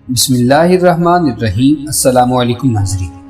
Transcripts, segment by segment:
بسم اللہ الرحمن الرحیم۔ السلام علیکم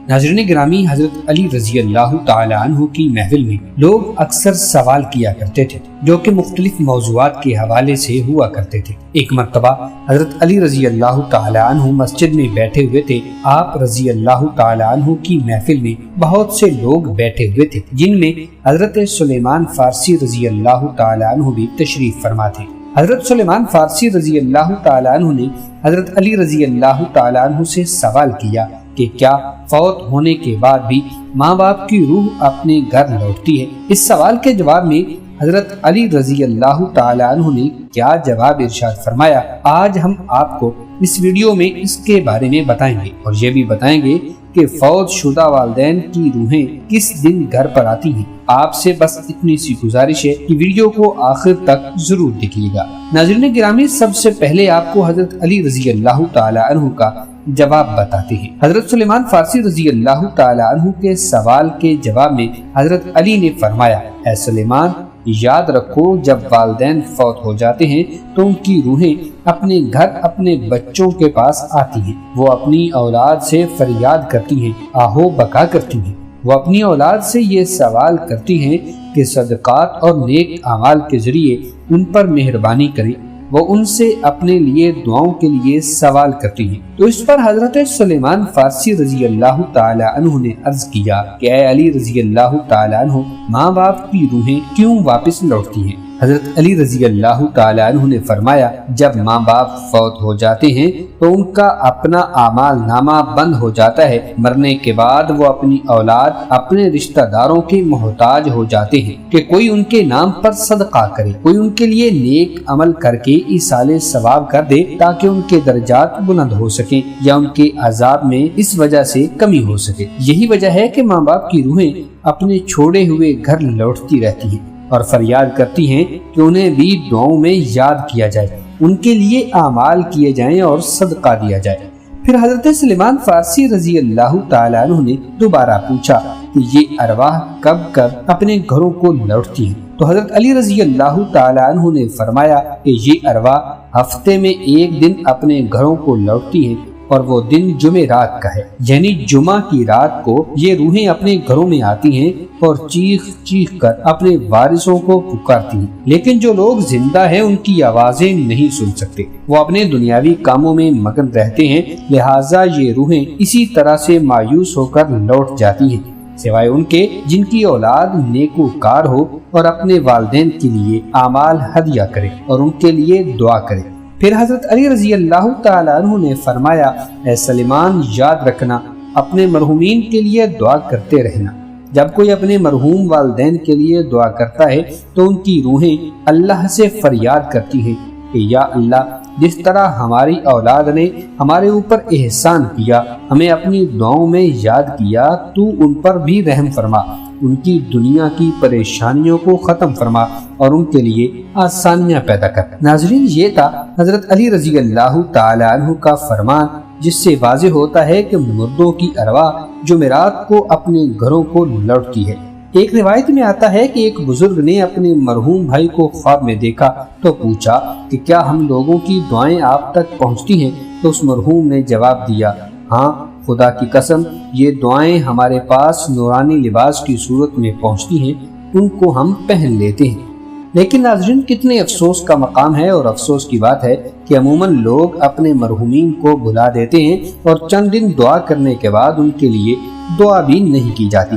ناظرین گرامی، حضرت علی رضی اللہ تعالی عنہ کی محفل میں لوگ اکثر سوال کیا کرتے تھے جو کہ مختلف موضوعات کے حوالے سے ہوا کرتے تھے۔ ایک مرتبہ حضرت علی رضی اللہ تعالی عنہ مسجد میں بیٹھے ہوئے تھے۔ آپ رضی اللہ تعالی عنہ کی محفل میں بہت سے لوگ بیٹھے ہوئے تھے، جن میں حضرت سلیمان فارسی رضی اللہ تعالی عنہ بھی تشریف فرما تھے۔ حضرت سلیمان فارسی رضی اللہ تعالی عنہ نے حضرت علی رضی اللہ تعالی عنہ سے سوال کیا کہ کیا فوت ہونے کے بعد بھی ماں باپ کی روح اپنے گھر لوٹتی ہے؟ اس سوال کے جواب میں حضرت علی رضی اللہ تعالی عنہ نے کیا جواب ارشاد فرمایا، آج ہم آپ کو اس ویڈیو میں اس کے بارے میں بتائیں گے، اور یہ بھی بتائیں گے کہ فوت شدہ والدین کی روحیں کس دن گھر پر آتی ہیں۔ آپ سے بس اتنی سی گزارش ہے کہ ویڈیو کو آخر تک ضرور دیکھیے گا۔ ناظرین گرامی، سب سے پہلے آپ کو حضرت علی رضی اللہ تعالی عنہ کا جواب بتاتے ہیں۔ حضرت سلیمان فارسی رضی اللہ تعالی عنہ کے سوال کے جواب میں حضرت علی نے فرمایا، اے سلیمان، یاد رکھو جب والدین فوت ہو جاتے ہیں تو ان کی روحیں اپنے گھر اپنے بچوں کے پاس آتی ہیں۔ وہ اپنی اولاد سے فریاد کرتی ہیں، آہو بکا کرتی ہیں۔ وہ اپنی اولاد سے یہ سوال کرتی ہیں کہ صدقات اور نیک اعمال کے ذریعے ان پر مہربانی کریں۔ وہ ان سے اپنے لیے دعاؤں کے لیے سوال کرتی ہیں۔ تو اس پر حضرت سلیمان فارسی رضی اللہ تعالی عنہ نے عرض کیا کہ اے علی رضی اللہ تعالی عنہ، ماں باپ کی روحیں کیوں واپس لوٹتی ہیں؟ حضرت علی رضی اللہ تعالی عنہ نے فرمایا، جب ماں باپ فوت ہو جاتے ہیں تو ان کا اپنا اعمال نامہ بند ہو جاتا ہے۔ مرنے کے بعد وہ اپنی اولاد اپنے رشتہ داروں کے محتاج ہو جاتے ہیں کہ کوئی ان کے نام پر صدقہ کرے، کوئی ان کے لیے نیک عمل کر کے ایصال ثواب کر دے تاکہ ان کے درجات بلند ہو سکیں یا ان کے عذاب میں اس وجہ سے کمی ہو سکے۔ یہی وجہ ہے کہ ماں باپ کی روحیں اپنے چھوڑے ہوئے گھر لوٹتی رہتی ہیں اور فریاد کرتی ہیں کہ انہیں بھی دعاؤں میں یاد کیا جائے، ان کے لیے اعمال کیے جائیں اور صدقہ دیا جائے۔ پھر حضرت سلیمان فارسی رضی اللہ تعالی عنہ نے دوبارہ پوچھا کہ یہ ارواح کب کب اپنے گھروں کو لوٹتی ہیں؟ تو حضرت علی رضی اللہ تعالی عنہ نے فرمایا کہ یہ ارواح ہفتے میں ایک دن اپنے گھروں کو لوٹتی ہیں، اور وہ دن جمعرات کا ہے، یعنی جمعہ کی رات کو یہ روحیں اپنے گھروں میں آتی ہیں اور چیخ چیخ کر اپنے وارثوں کو پکارتی ہیں، لیکن جو لوگ زندہ ہیں ان کی آوازیں نہیں سن سکتے۔ وہ اپنے دنیاوی کاموں میں مگن رہتے ہیں، لہٰذا یہ روحیں اسی طرح سے مایوس ہو کر لوٹ جاتی ہیں، سوائے ان کے جن کی اولاد نیکوکار ہو اور اپنے والدین کے لیے اعمال ہدیہ کرے اور ان کے لیے دعا کرے۔ پھر حضرت علی رضی اللہ تعالی عنہ نے فرمایا، اے سلیمان، یاد رکھنا، اپنے مرحومین کے لیے دعا کرتے رہنا۔ جب کوئی اپنے مرحوم والدین کے لیے دعا کرتا ہے تو ان کی روحیں اللہ سے فریاد کرتی ہیں کہ یا اللہ، جس طرح ہماری اولاد نے ہمارے اوپر احسان کیا، ہمیں اپنی دعاؤں میں یاد کیا، تو ان پر بھی رحم فرما، ان کی دنیا کی پریشانیوں کو ختم فرما اور ان کے لیے آسانیاں پیدا کر۔ ناظرین، یہ تھا حضرت علی رضی اللہ تعالی عنہ کا فرمان، جس سے واضح ہوتا ہے کہ مردوں کی ارواح جمعرات کو اپنے گھروں کو لوٹتی ہے۔ ایک روایت میں آتا ہے کہ ایک بزرگ نے اپنے مرحوم بھائی کو خواب میں دیکھا تو پوچھا کہ کیا ہم لوگوں کی دعائیں آپ تک پہنچتی ہیں؟ تو اس مرحوم نے جواب دیا، ہاں، خدا کی قسم، یہ دعائیں ہمارے پاس نورانی لباس کی صورت میں پہنچتی ہیں، ان کو ہم پہن لیتے ہیں۔ لیکن ناظرین، کتنے افسوس کا مقام ہے اور افسوس کی بات ہے کہ عموماً لوگ اپنے مرحومین کو بھلا دیتے ہیں اور چند دن دعا کرنے کے بعد ان کے لیے دعا بھی نہیں کی جاتی۔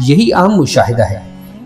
یہی عام مشاہدہ ہے۔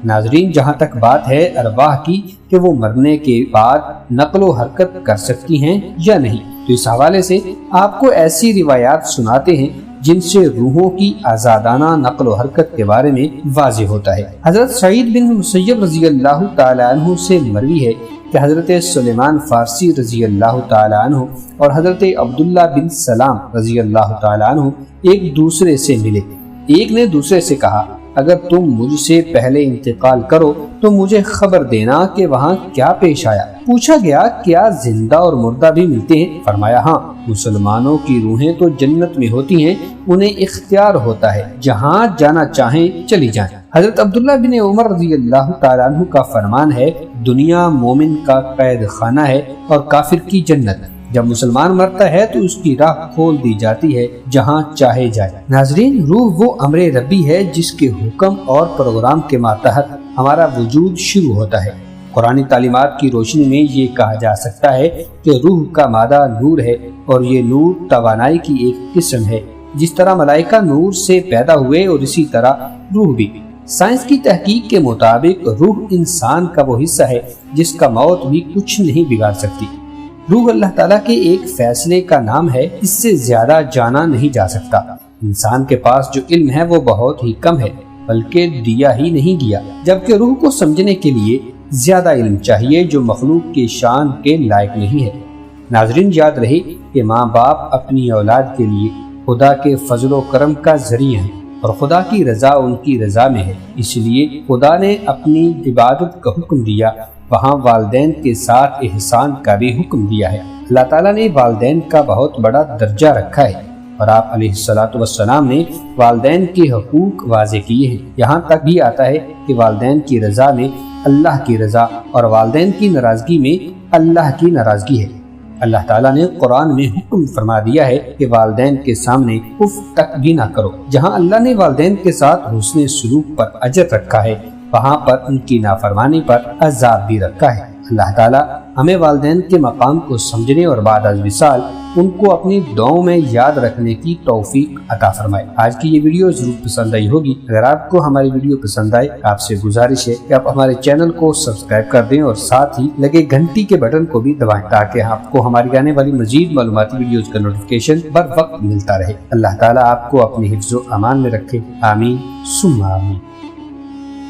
ناظرین، جہاں تک بات ہے ارواح کی کہ وہ مرنے کے بعد نقل و حرکت کر سکتی ہیں یا نہیں، تو اس حوالے سے آپ کو ایسی روایات سناتے ہیں جن سے روحوں کی آزادانہ نقل و حرکت کے بارے میں واضح ہوتا ہے۔ حضرت سعید بن مسیب رضی اللہ تعالی عنہ سے مروی ہے کہ حضرت سلیمان فارسی رضی اللہ تعالی عنہ اور حضرت عبداللہ بن سلام رضی اللہ تعالی عنہ ایک دوسرے سے ملے۔ ایک نے دوسرے سے کہا، اگر تم مجھ سے پہلے انتقال کرو تو مجھے خبر دینا کہ وہاں کیا پیش آیا۔ پوچھا گیا، کیا زندہ اور مردہ بھی ملتے ہیں؟ فرمایا، ہاں، مسلمانوں کی روحیں تو جنت میں ہوتی ہیں، انہیں اختیار ہوتا ہے، جہاں جانا چاہیں چلی جائیں۔ حضرت عبداللہ بن عمر رضی اللہ تعالیٰ عنہ کا فرمان ہے، دنیا مومن کا قید خانہ ہے اور کافر کی جنت۔ جب مسلمان مرتا ہے تو اس کی راہ کھول دی جاتی ہے جہاں چاہے جائے۔ ناظرین، روح وہ امر ربی ہے جس کے حکم اور پروگرام کے ماتحت ہمارا وجود شروع ہوتا ہے۔ قرآنی تعلیمات کی روشنی میں یہ کہا جا سکتا ہے کہ روح کا مادہ نور ہے اور یہ نور توانائی کی ایک قسم ہے۔ جس طرح ملائکہ نور سے پیدا ہوئے اور اسی طرح روح بھی۔ سائنس کی تحقیق کے مطابق روح انسان کا وہ حصہ ہے جس کا موت بھی کچھ نہیں بگاڑ سکتی۔ روح اللہ تعالیٰ کے ایک فیصلے کا نام ہے، اس سے زیادہ جانا نہیں جا سکتا۔ انسان کے پاس جو علم ہے وہ بہت ہی کم ہے، بلکہ دیا ہی نہیں گیا، جبکہ روح کو سمجھنے کے لیے زیادہ علم چاہیے جو مخلوق کے شان کے لائق نہیں ہے۔ ناظرین، یاد رہے کہ ماں باپ اپنی اولاد کے لیے خدا کے فضل و کرم کا ذریعہ ہیں اور خدا کی رضا ان کی رضا میں ہے۔ اس لیے خدا نے اپنی عبادت کا حکم دیا، وہاں والدین کے ساتھ احسان کا بھی حکم دیا ہے۔ اللہ تعالیٰ نے والدین کا بہت بڑا درجہ رکھا ہے اور آپ علیہ الصلوۃ والسلام نے والدین کے حقوق واضح کیے ہیں۔ یہاں تک بھی آتا ہے کہ والدین کی رضا میں اللہ کی رضا اور والدین کی ناراضگی میں اللہ کی ناراضگی ہے۔ اللہ تعالیٰ نے قرآن میں حکم فرما دیا ہے کہ والدین کے سامنے اف تک بھی نہ کرو۔ جہاں اللہ نے والدین کے ساتھ حسن سلوک پر اجر رکھا ہے، وہاں پر ان کی نافرمانی پر عذاب بھی رکھا ہے۔ اللہ تعالیٰ ہمیں والدین کے مقام کو سمجھنے اور بعد از وصال ان کو اپنی دعاؤں میں یاد رکھنے کی توفیق عطا فرمائے۔ آج کی یہ ویڈیو ضرور پسند آئی ہوگی۔ اگر آپ کو ہماری ویڈیو پسند آئے، آپ سے گزارش ہے کہ آپ ہمارے چینل کو سبسکرائب کر دیں اور ساتھ ہی لگے گھنٹی کے بٹن کو بھی دبائیں تاکہ آپ کو ہماری آنے والی مزید معلوماتی ویڈیوز کا نوٹیفیکیشن بر وقت ملتا رہے۔ اللہ تعالیٰ آپ کو اپنے حفظ و امان میں رکھے، آمین ثم آمین۔